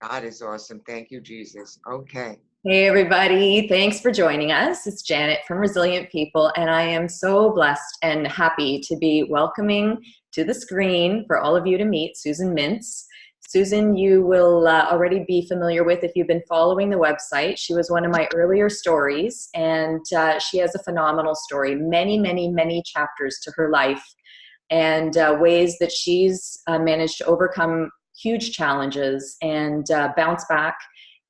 God is awesome. Thank you, Jesus. Okay. Hey, everybody. Thanks for joining us. It's Janet from Resilient People, and I am so blessed and happy to be welcoming to the screen for all of you to meet Susan Mintz. Susan, you will already be familiar with if you've been following the website. She was one of my earlier stories, and she has a phenomenal story, many chapters to her life, and ways that she's managed to overcome huge challenges and bounce back.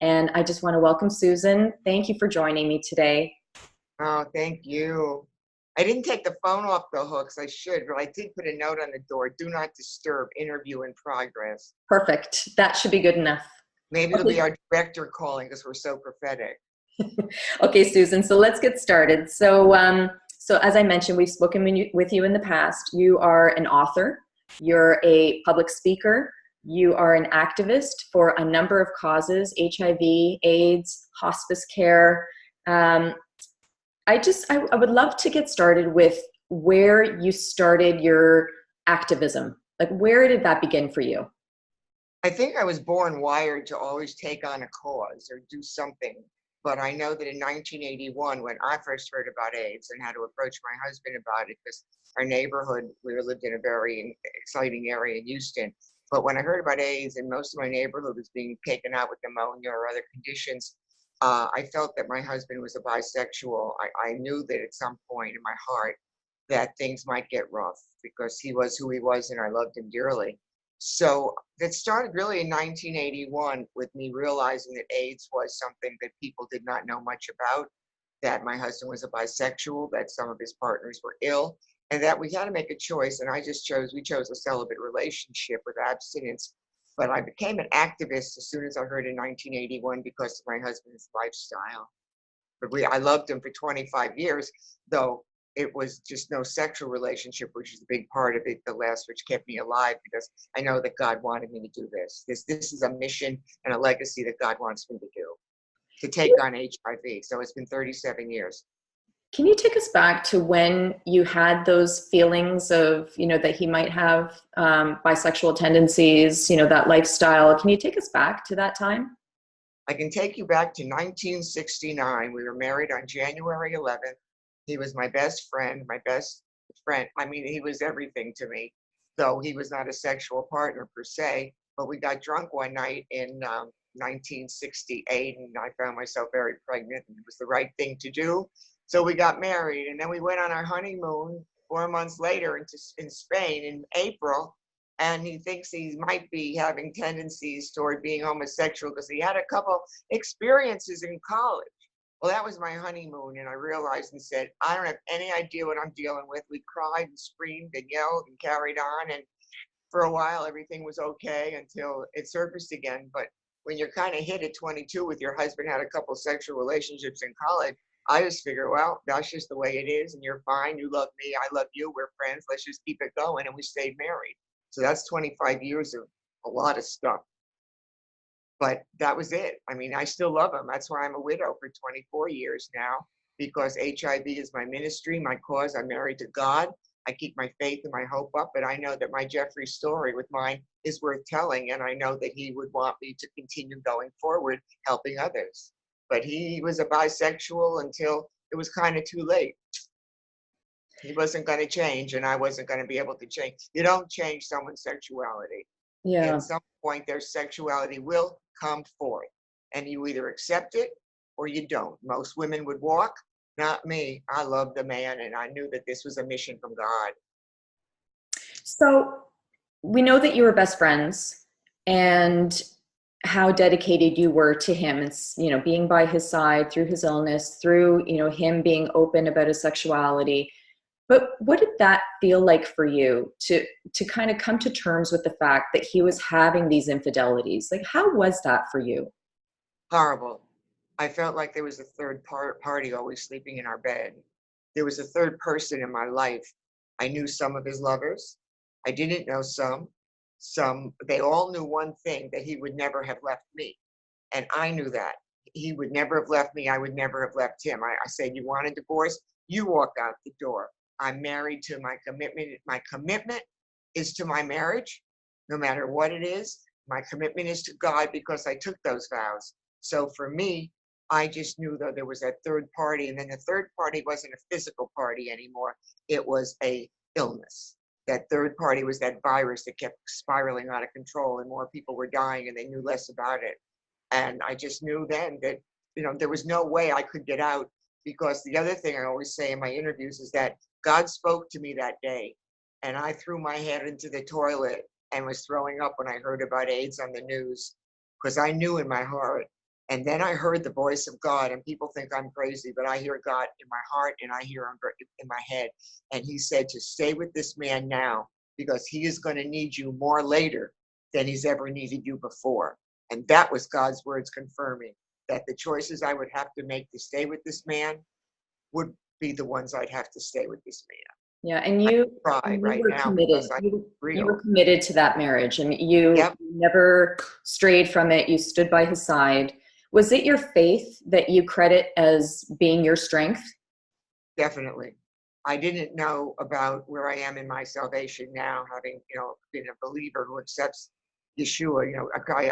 And I just want to welcome Susan. Thank you for joining me today. Oh, thank you. I didn't take the phone off the hooks. I should, but I did put a note on the door. Do not disturb. Interview in progress. Perfect. That should be good enough. Maybe it'll be our director calling because we're so prophetic. Okay, Susan. So let's get started. So as I mentioned, we've spoken with you in the past. You are an author. You're a public speaker. You are an activist for a number of causes: HIV, AIDS, hospice care. I would love to get started with where you started your activism. Like, where did that begin for you? I think I was born wired to always take on a cause or do something. But I know that in 1981, when I first heard about AIDS and had to approach my husband about it, because our neighborhood, we lived in a very exciting area in Houston. But when I heard about AIDS and most of my neighborhood was being taken out with pneumonia or other conditions, I felt that my husband was a bisexual. I knew that at some point in my heart that things might get rough because he was who he was and I loved him dearly. So that started really in 1981 with me realizing that AIDS was something that people did not know much about, that my husband was a bisexual, that some of his partners were ill, and that we had to make a choice. And we chose a celibate relationship with abstinence. But I became an activist as soon as I heard in 1981 because of my husband's lifestyle. But I loved him for 25 years, though it was just no sexual relationship, which is a big part of it, the last which kept me alive, because I know that God wanted me to do this. This is a mission and a legacy that God wants me to do, to take on HIV. So it's been 37 years. Can you take us back to when you had those feelings of, that he might have bisexual tendencies, that lifestyle? Can you take us back to that time? I can take you back to 1969. We were married on January 11th. He was my best friend, I mean, he was everything to me, though he was not a sexual partner per se. But we got drunk one night in 1968, and I found myself very pregnant, and it was the right thing to do. So we got married, and then we went on our honeymoon 4 months later in Spain in April. And he thinks he might be having tendencies toward being homosexual because he had a couple experiences in college. Well, that was my honeymoon, and I realized and said, I don't have any idea what I'm dealing with. We cried and screamed and yelled and carried on, and for a while everything was okay until it surfaced again. But when you're kind of hit at 22 with your husband had a couple sexual relationships in college, I just figure, well, that's just the way it is, and you're fine. You love me, I love you, we're friends. Let's just keep it going, and we stayed married. So that's 25 years of a lot of stuff. But that was it. I mean, I still love him. That's why I'm a widow for 24 years now, because HIV is my ministry, my cause. I'm married to God. I keep my faith and my hope up, but I know that my Jeffrey story with mine is worth telling, and I know that he would want me to continue going forward, helping others. But he was a bisexual until it was kind of too late. He wasn't going to change, and I wasn't going to be able to change. You don't change someone's sexuality. Yeah. At some point, their sexuality will come forth, and you either accept it or you don't. Most women would walk, not me. I loved the man, and I knew that this was a mission from God. So we know that you were best friends and how dedicated you were to him. It's, being by his side through his illness, through, him being open about his sexuality. But what did that feel like for you to kind of come to terms with the fact that he was having these infidelities? Like, how was that for you? Horrible. I felt like there was a third party always sleeping in our bed. There was a third person in my life. I knew some of his lovers. I didn't know some. They all knew one thing, that he would never have left me. And I knew that. He would never have left me. I would never have left him. I said, you want a divorce? You walk out the door. I'm married to my commitment. My commitment is to my marriage, no matter what it is. my commitment is to God because I took those vows. So for me, I just knew that there was that third party, and then the third party wasn't a physical party anymore. It was a illness. That third party was that virus that kept spiraling out of control, and more people were dying, and they knew less about it. And I just knew then that, there was no way I could get out, because the other thing I always say in my interviews is that God spoke to me that day, and I threw my head into the toilet and was throwing up when I heard about AIDS on the news, because I knew in my heart. And then I heard the voice of God, and people think I'm crazy, but I hear God in my heart and I hear him in my head. And he said to stay with this man now, because he is going to need you more later than he's ever needed you before. And that was God's words confirming that the choices I would have to make to stay with this man would be the ones I'd have to stay with this man. Yeah, and you right were now committed. because You real. were committed to that marriage, and you Yep. never strayed from it. You stood by his side. Was it your faith that you credit as being your strength? Definitely. I didn't know about where I am in my salvation now, having, been a believer who accepts Yeshua,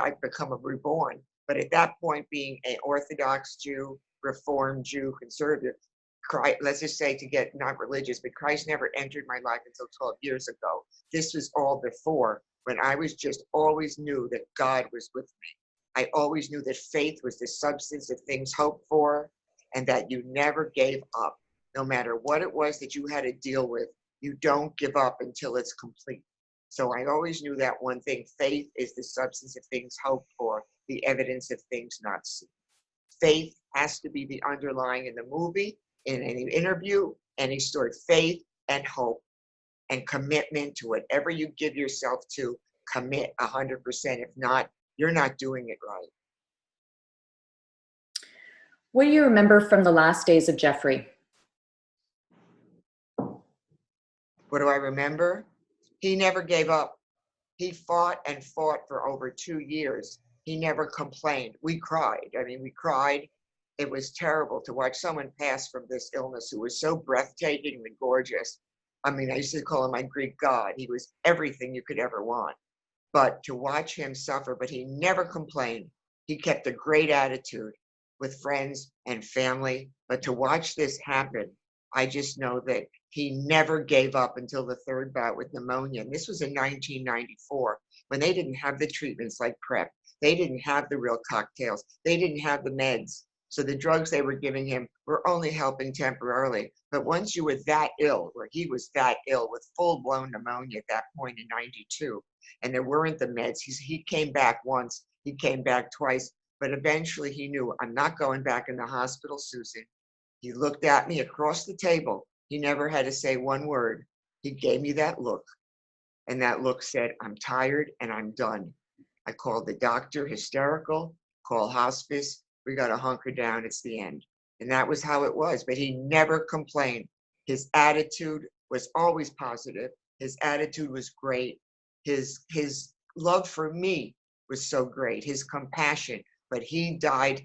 I've become a reborn. But at that point, being an Orthodox Jew, Reformed Jew, conservative, Christ, let's just say, to get not religious, but Christ never entered my life until 12 years ago. This was all before, when I was just always knew that God was with me. I always knew that faith was the substance of things hoped for, and that you never gave up. No matter what it was that you had to deal with, you don't give up until it's complete. So I always knew that one thing: faith is the substance of things hoped for, the evidence of things not seen. Faith has to be the underlying in the movie, in any interview, any story. Faith and hope and commitment to whatever you give yourself to. Commit 100%. If not, you're not doing it right. What do you remember from the last days of Jeffrey? What do I remember? He never gave up. He fought and fought for over 2 years. He never complained. We cried. We cried. It was terrible to watch someone pass from this illness who was so breathtakingly gorgeous. I used to call him my Greek god. He was everything you could ever want. But to watch him suffer, but he never complained. He kept a great attitude with friends and family. But to watch this happen, I just know that he never gave up until the third bout with pneumonia. And this was in 1994, when they didn't have the treatments like PrEP. They didn't have the real cocktails. They didn't have the meds. So the drugs they were giving him were only helping temporarily. But once you were that ill, or he was that ill with full-blown pneumonia at that point in 92, and there weren't the meds, he came back once, he came back twice, but eventually he knew, I'm not going back in the hospital, Susan. He looked at me across the table. He never had to say one word. He gave me that look, and that look said, I'm tired and I'm done. I called the doctor, hysterical, call hospice. We got to hunker down. It's the end. And that was how it was. But he never complained. His attitude was always positive. His attitude was great. His love for me was so great. His compassion. But he died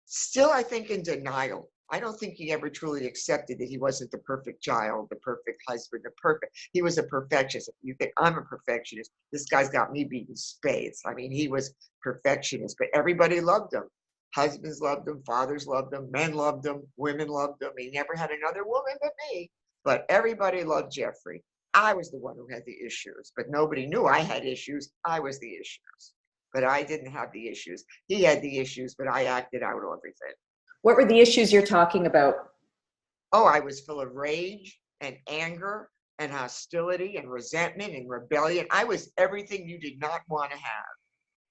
still, I think, in denial. I don't think he ever truly accepted that he wasn't the perfect child, the perfect husband, he was a perfectionist. If you think I'm a perfectionist, this guy's got me beating spades. He was perfectionist, but everybody loved him. Husbands loved him, fathers loved him, men loved him, women loved him. He never had another woman but me, but everybody loved Jeffrey. I was the one who had the issues, but nobody knew I had issues. I was the issues, but I didn't have the issues. He had the issues, but I acted out everything. What were the issues you're talking about? Oh, I was full of rage and anger and hostility and resentment and rebellion. I was everything you did not want to have.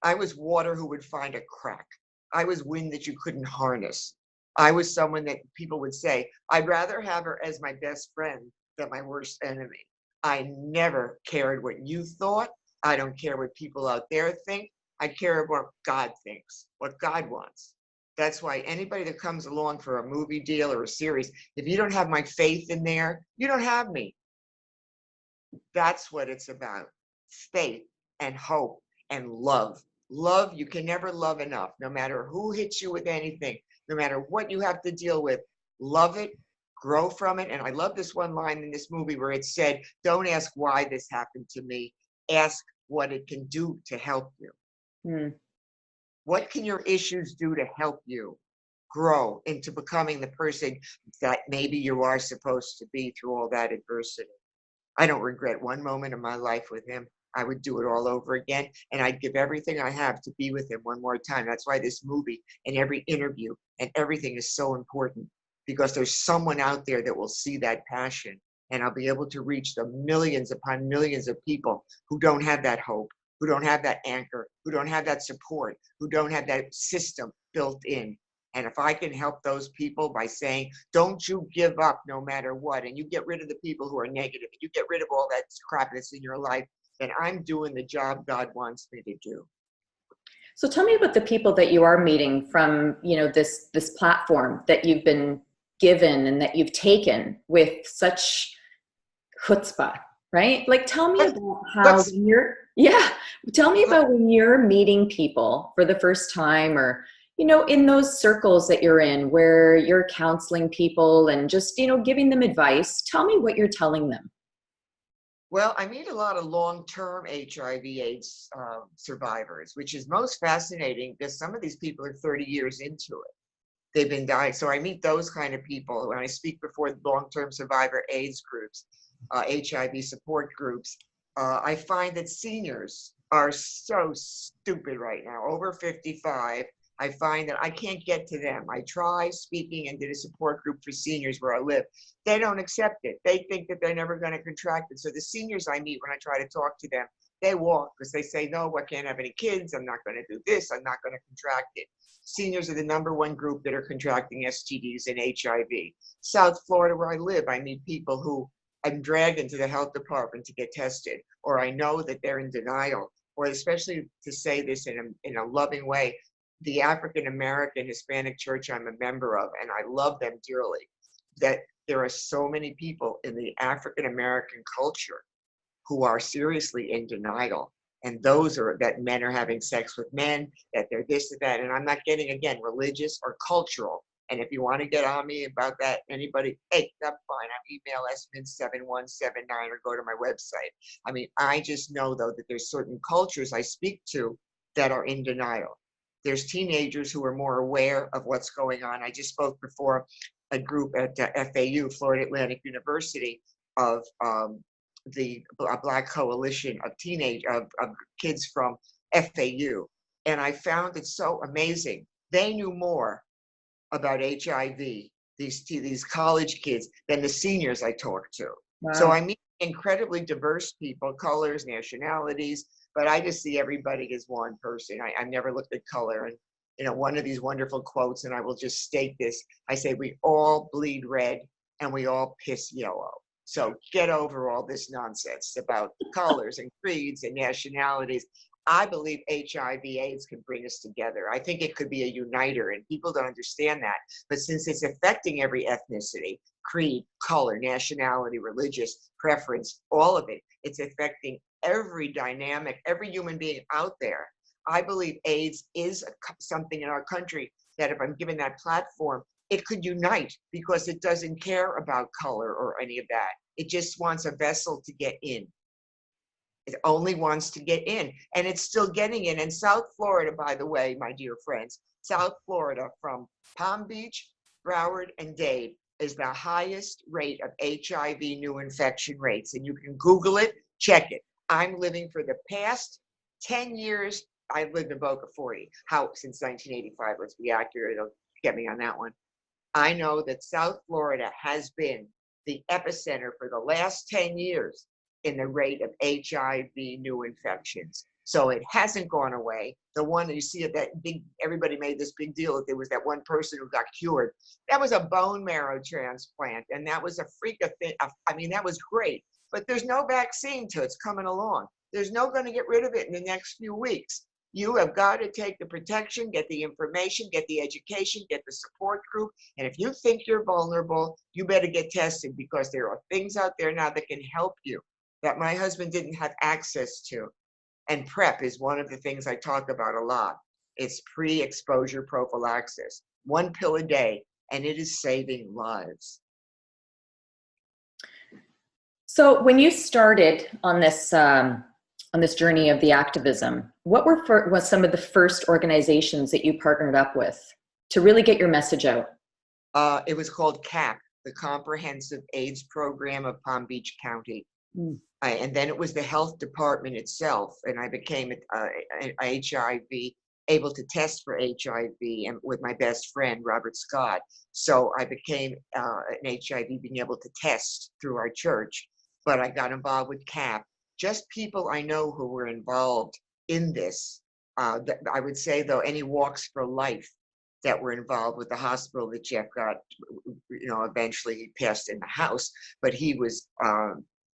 I was water who would find a crack. I was wind that you couldn't harness. I was someone that people would say, I'd rather have her as my best friend than my worst enemy. I never cared what you thought. I don't care what people out there think. I care what God thinks, what God wants. That's why anybody that comes along for a movie deal or a series, if you don't have my faith in there, you don't have me. That's what it's about. Faith and hope and love. Love, you can never love enough, no matter who hits you with anything, no matter what you have to deal with. Love it, grow from it. And I love this one line in this movie where it said, don't ask why this happened to me. Ask what it can do to help you. Mm. What can your issues do to help you grow into becoming the person that maybe you are supposed to be through all that adversity? I don't regret one moment of my life with him. I would do it all over again, and I'd give everything I have to be with him one more time. That's why this movie and every interview and everything is so important, because there's someone out there that will see that passion, and I'll be able to reach the millions upon millions of people who don't have that hope, who don't have that anchor, who don't have that support, who don't have that system built in. And if I can help those people by saying, don't you give up no matter what, and you get rid of the people who are negative, and you get rid of all that crap that's in your life, then I'm doing the job God wants me to do. So tell me about the people that you are meeting from, this platform that you've been given and that you've taken with such chutzpah, right? Like, tell me But, about how but tell me about when you're meeting people for the first time, or, in those circles that you're in where you're counseling people and just, giving them advice. Tell me what you're telling them. well, I meet a lot of long-term HIV/AIDS survivors, which is most fascinating because some of these people are 30 years into it. They've been dying. So I meet those kind of people when I speak before long-term survivor AIDS groups, HIV support groups. I find that seniors are so stupid right now, over 55. I find that I can't get to them. I try speaking and did a support group for seniors where I live. They don't accept it. They think that they're never going to contract it. So the seniors I meet when I try to talk to them, they walk because they say, no, I can't have any kids. I'm not going to do this. I'm not going to contract it. Seniors are the #1 group that are contracting STDs and HIV. South Florida, where I live, I meet people who I'm dragged into the health department to get tested, or I know that they're in denial, or especially to say this in a loving way, the African American Hispanic church I'm a member of, and I love them dearly, that there are so many people in the African American culture who are seriously in denial. And those are that men are having sex with men, that they're this and that. And I'm not getting, again, religious or cultural. And if you want to get on me about that, anybody, hey, that's fine. I'm email smin7179 or go to my website. I mean, I just know, though, that there's certain cultures I speak to that are in denial. There's teenagers who are more aware of what's going on. I just spoke before a group at FAU, Florida Atlantic University, of the Black Coalition of of kids from FAU. And I found it so amazing. They knew more about HIV, these college kids, than the seniors I talked to. Wow. So I meet incredibly diverse people, colors, nationalities, but I just see everybody as one person. I never looked at color. And one of these wonderful quotes, and I will just state this, I say, we all bleed red and we all piss yellow. So get over all this nonsense about colors and creeds and nationalities. I believe HIV/AIDS can bring us together. I think it could be a uniter, and people don't understand that. But since it's affecting every ethnicity, creed, color, nationality, religious preference, all of it, it's affecting every dynamic, every human being out there. I believe AIDS is something in our country that, if I'm given that platform, it could unite, because it doesn't care about color or any of that. It just wants a vessel to get in. It only wants to get in, and it's still getting in. And South Florida, by the way, my dear friends, South Florida, from Palm Beach, Broward, and Dade, is the highest rate of HIV new infection rates. And you can Google it, check it. I'm living for the past 10 years. I've lived in Boca 40, since 1985. Let's be accurate. It'll get me on that one. I know that South Florida has been the epicenter for the last 10 years in the rate of HIV new infections. So it hasn't gone away. The one that you see, that big, everybody made this big deal that there was that one person who got cured. That was a bone marrow transplant, and that was a freak of thing. I mean, that was great, but there's no vaccine to it's coming along. There's no going to get rid of it in the next few weeks. You have got to take the protection, get the information, get the education, get the support group. And if you think you're vulnerable, you better get tested, because there are things out there now that can help you that my husband didn't have access to. And PrEP is one of the things I talk about a lot. It's pre-exposure prophylaxis, 1 pill a day, and it is saving lives. So when you started on this on this journey of the activism, what was some of the first organizations that you partnered up with to really get your message out? It was called CAP, the Comprehensive AIDS Program of Palm Beach County. Mm. And then it was the health department itself, and I became HIV, able to test for HIV, and with my best friend, Robert Scott. So I became an HIV, being able to test through our church, but I got involved with CAP. Just people I know who were involved in this. I would say, though, any walks for life that were involved with the hospital that Jeff got, eventually he passed in the house, but he was,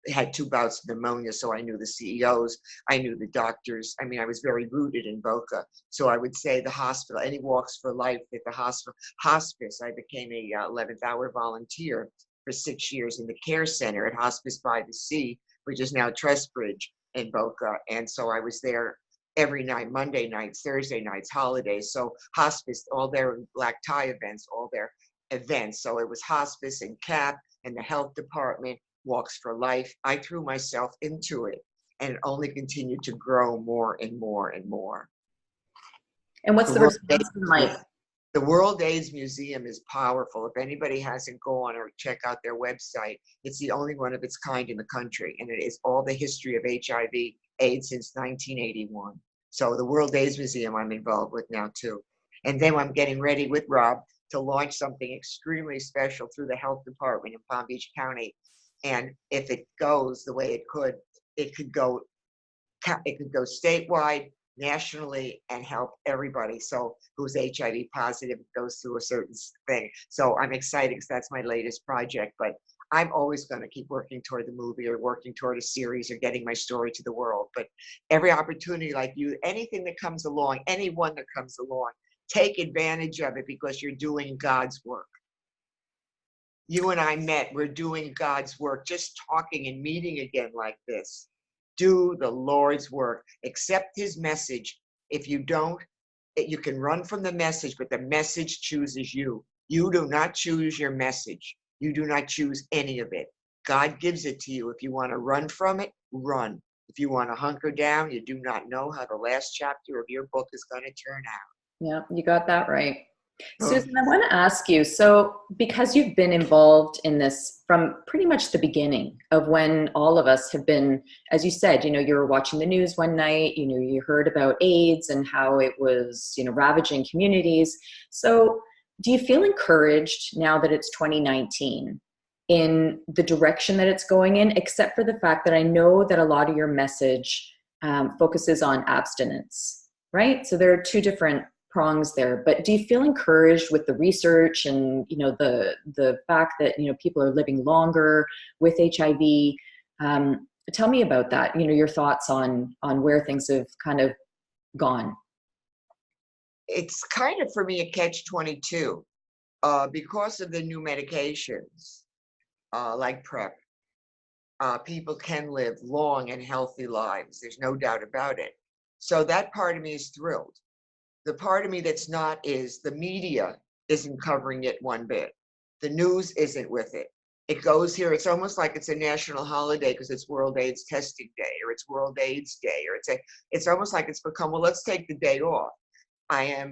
had 2 bouts of pneumonia, so I knew the CEOs, I knew the doctors. I mean, I was very rooted in Boca. So I would say the hospital, any walks for life at the hospital. Hospice, I became a 11th hour volunteer for 6 years in the care center at Hospice by the Sea, which is now Trestbridge in Boca. And so I was there every night, Monday nights, Thursday nights, holidays. So hospice, all their black tie events, all their events. So it was hospice and CAP and the health department, Walks for Life. I threw myself into it, and it only continued to grow more and more and more. And what's the response been like? The World AIDS Museum is powerful. If anybody hasn't gone or check out their website, it's the only one of its kind in the country, and it is all the history of HIV AIDS since 1981. So the World AIDS Museum I'm involved with now too. And then I'm getting ready with Rob to launch something extremely special through the health department in Palm Beach County. And if it goes the way it could go statewide, nationally, and help everybody. So who's HIV positive goes through a certain thing. So I'm excited because that's my latest project. But I'm always going to keep working toward the movie or working toward a series or getting my story to the world. But every opportunity like you, anything that comes along, anyone that comes along, take advantage of it because you're doing God's work. You and I met, we're doing God's work, just talking and meeting again like this. Do the Lord's work, accept his message. If you don't, you can run from the message, but the message chooses you. You do not choose your message. You do not choose any of it. God gives it to you. If you want to run from it, run. If you want to hunker down, you do not know how the last chapter of your book is going to turn out. Yeah, you got that right. Susan, I want to ask you, so because you've been involved in this from pretty much the beginning of when all of us have been, as you said, you were watching the news one night, you heard about AIDS and how it was, ravaging communities. So do you feel encouraged now that it's 2019 in the direction that it's going in, except for the fact that I know that a lot of your message focuses on abstinence, right? So there are 2 different prongs there, but do you feel encouraged with the research and the fact that people are living longer with HIV? Tell me about that. Your thoughts on where things have kind of gone. It's kind of for me a catch-22 because of the new medications like PrEP. People can live long and healthy lives. There's no doubt about it. So that part of me is thrilled. The part of me that's not is the media isn't covering it one bit. The news isn't with it. It goes here. It's almost like it's a national holiday because it's World AIDS Testing Day or it's World AIDS Day or it's almost like it's become, well, let's take the day off. I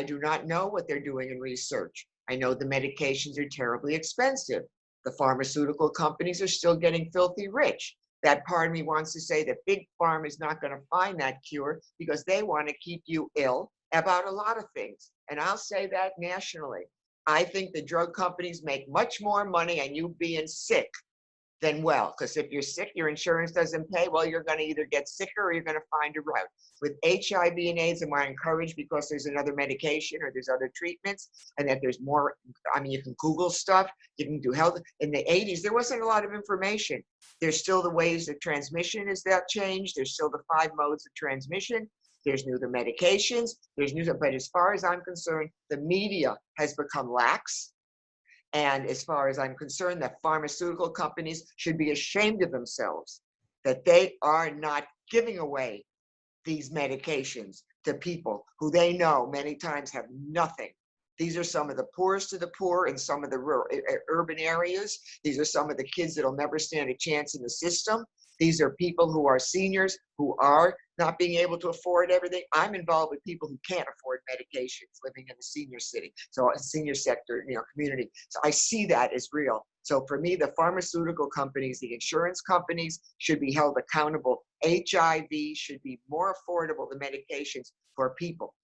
do not know what they're doing in research. I know the medications are terribly expensive. The pharmaceutical companies are still getting filthy rich. That part of me wants to say that Big Pharma is not going to find that cure because they want to keep you ill about a lot of things. And I'll say that nationally. I think the drug companies make much more money on you being sick than well. Because if you're sick, your insurance doesn't pay. Well, you're going to either get sicker or you're going to find a route. With HIV and AIDS, am I encouraged because there's another medication or there's other treatments and that there's more? I mean, you can Google stuff. You can do health. In the 80s, there wasn't a lot of information. There's still the ways that transmission is that changed. There's still the 5 modes of transmission. There's new medications. There's new, but as far as I'm concerned, the media has become lax. And as far as I'm concerned, that pharmaceutical companies should be ashamed of themselves that they are not giving away these medications to people who they know many times have nothing. These are some of the poorest of the poor in some of the rural, urban areas. These are some of the kids that'll never stand a chance in the system. These are people who are seniors, who are not being able to afford everything. I'm involved with people who can't afford medications living in the senior city, so a senior sector, community. So I see that as real. So for me, the pharmaceutical companies, the insurance companies should be held accountable. HIV should be more affordable, the medications for people.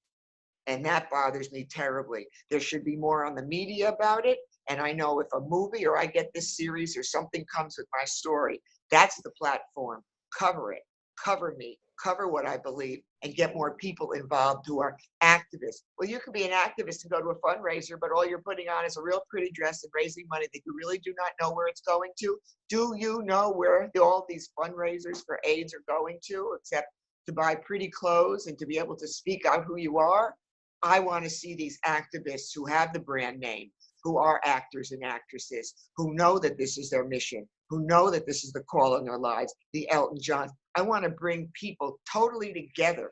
And that bothers me terribly. There should be more on the media about it. And I know if a movie or I get this series or something comes with my story, that's the platform. Cover it, cover me, cover what I believe, and get more people involved who are activists. Well, you can be an activist and go to a fundraiser, but all you're putting on is a real pretty dress and raising money that you really do not know where it's going to. Do you know where all these fundraisers for AIDS are going to, except to buy pretty clothes and to be able to speak out who you are? I want to see these activists who have the brand name, who are actors and actresses, who know that this is their mission, who know that this is the call in their lives, the Elton Johns. I want to bring people totally together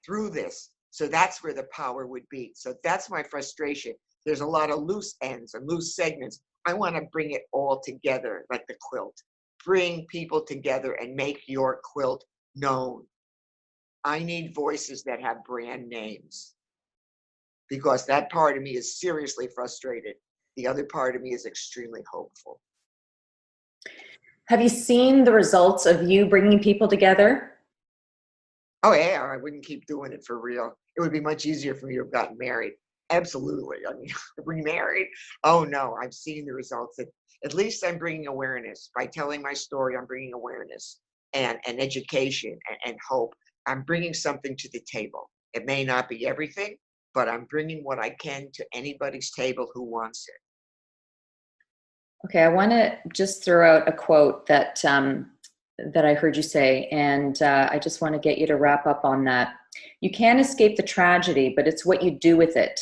through this. So that's where the power would be. So that's my frustration. There's a lot of loose ends and loose segments. I want to bring it all together like the quilt. Bring people together and make your quilt known. I need voices that have brand names, because that part of me is seriously frustrated. The other part of me is extremely hopeful. Have you seen the results of you bringing people together? Oh yeah, I wouldn't keep doing it for real. It would be much easier for me to have gotten married. Absolutely. I mean, remarried? Oh no, I've seen the results. At least I'm bringing awareness. By telling my story, I'm bringing awareness and education and hope. I'm bringing something to the table. It may not be everything, but I'm bringing what I can to anybody's table who wants it. Okay, I want to just throw out a quote that I heard you say, and I just want to get you to wrap up on that. You can't escape the tragedy, but it's what you do with it.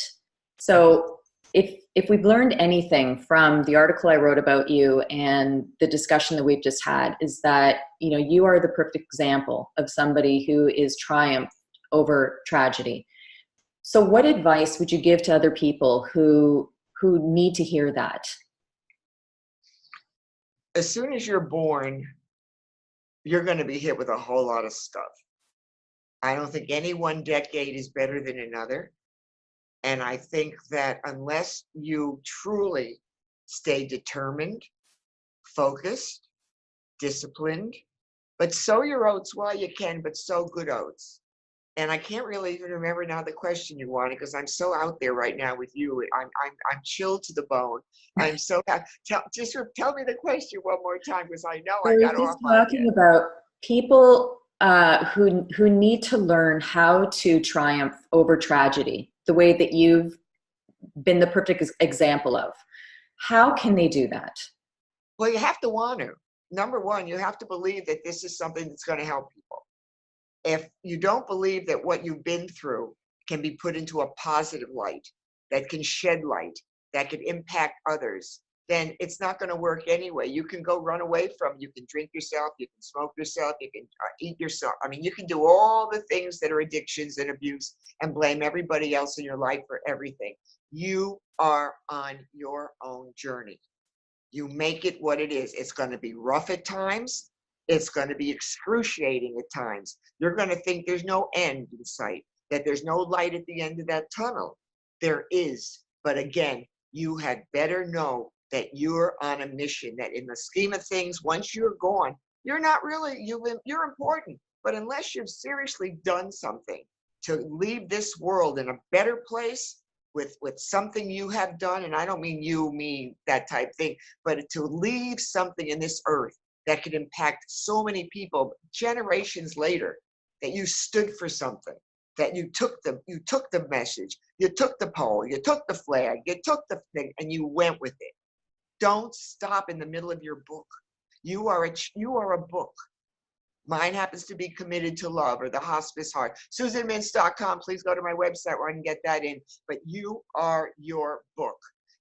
So if we've learned anything from the article I wrote about you and the discussion that we've just had, is that you are the perfect example of somebody who is triumphed over tragedy. So what advice would you give to other people who need to hear that? As soon as you're born, you're going to be hit with a whole lot of stuff. I don't think any one decade is better than another. And I think that unless you truly stay determined, focused, disciplined, but sow your oats while you can, but sow good oats. And I can't really even remember now the question you wanted, because I'm so out there right now with you. I'm chilled to the bone. I'm so happy. Tell me the question one more time, because I know I got off on talking it. about people who need to learn how to triumph over tragedy, the way that you've been the perfect example of. How can they do that? Well, you have to want to. Number one, you have to believe that this is something that's going to help people. If you don't believe that what you've been through can be put into a positive light, that can shed light, that can impact others, then it's not going to work anyway. You can go run away from, you can drink yourself, you can smoke yourself, you can eat yourself. I mean, you can do all the things that are addictions and abuse and blame everybody else in your life for everything. You are on your own journey. You make it what it is. It's going to be rough at times. It's going to be excruciating at times. You're going to think there's no end in sight, that there's no light at the end of that tunnel. There is. But again, you had better know that you're on a mission, that in the scheme of things, once you're gone, you're not really, you're important. But unless you've seriously done something to leave this world in a better place with something you have done, and I don't mean you, me, that type thing, but to leave something in this earth that could impact so many people generations later, that you stood for something, that you took the message, you took the pole, you took the flag, you took the thing, and you went with it. Don't stop in the middle of your book. You are a book. Mine happens to be Committed to Love, or The Hospice Heart. SusanMintz.com. Please go to my website where I can get that in. But you are your book.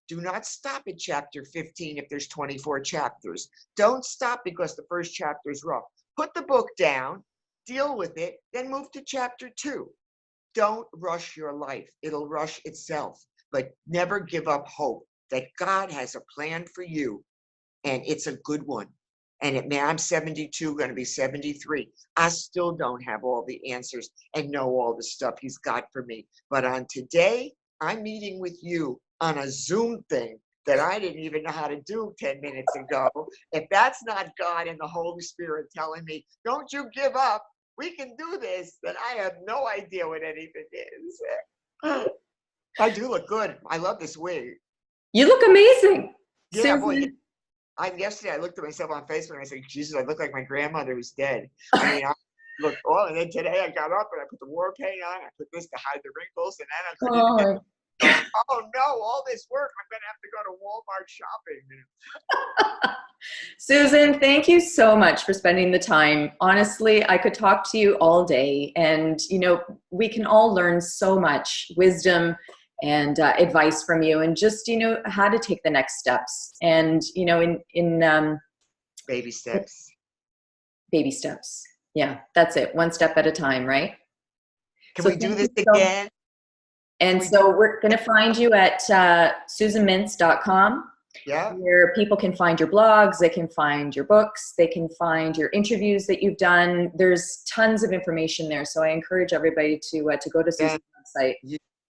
Do not stop at chapter 15 if there's 24 chapters. Don't stop because the first chapter is rough. Put the book down, deal with it, then move to chapter 2. Don't rush your life. It'll rush itself. But never give up hope that God has a plan for you, and it's a good one. And man, I'm 72, going to be 73. I still don't have all the answers and know all the stuff he's got for me. But on today, I'm meeting with you on a Zoom thing that I didn't even know how to do 10 minutes ago. If that's not God and the Holy Spirit telling me, don't you give up, we can do this, then I have no idea what anything is. I do look good. I love this wig. You look amazing. Yeah, Susan. boy. Yesterday I looked at myself on Facebook and I said, Jesus, I look like my grandmother who's dead. I mean, I looked, oh, and then today I got up and I put the war paint on. I put this to hide the wrinkles, and then I put it in. Oh no, all this work. I'm going to have to go to Walmart shopping. Susan, thank you so much for spending the time. Honestly, I could talk to you all day, and we can all learn so much wisdom and advice from you, and just how to take the next steps, and in baby steps. Baby steps. Yeah, that's it. One step at a time, right? Can we do this again? And so we're going to find you at susanmintz.com. Yeah. Where people can find your blogs, they can find your books, they can find your interviews that you've done. There's tons of information there. So I encourage everybody to go to Susan's website.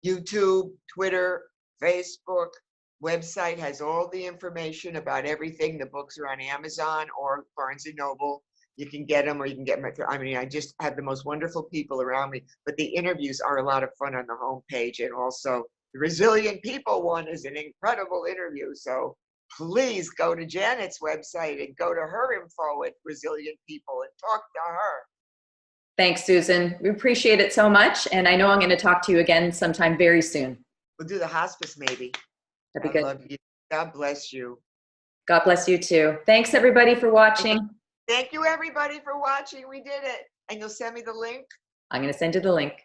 YouTube, Twitter, Facebook, website has all the information about everything. The books are on Amazon or Barnes & Noble. You can get them, or you can get them. I mean, I just have the most wonderful people around me. But the interviews are a lot of fun on the homepage, and also the Resilient People one is an incredible interview. So please go to Janet's website and go to her info at Resilient People and talk to her. Thanks, Susan. We appreciate it so much. And I know I'm going to talk to you again sometime very soon. We'll do the hospice maybe. That'd be good. I love you. God bless you. God bless you too. Thanks everybody for watching. Thank you everybody for watching. We did it. And you'll send me the link? I'm going to send you the link.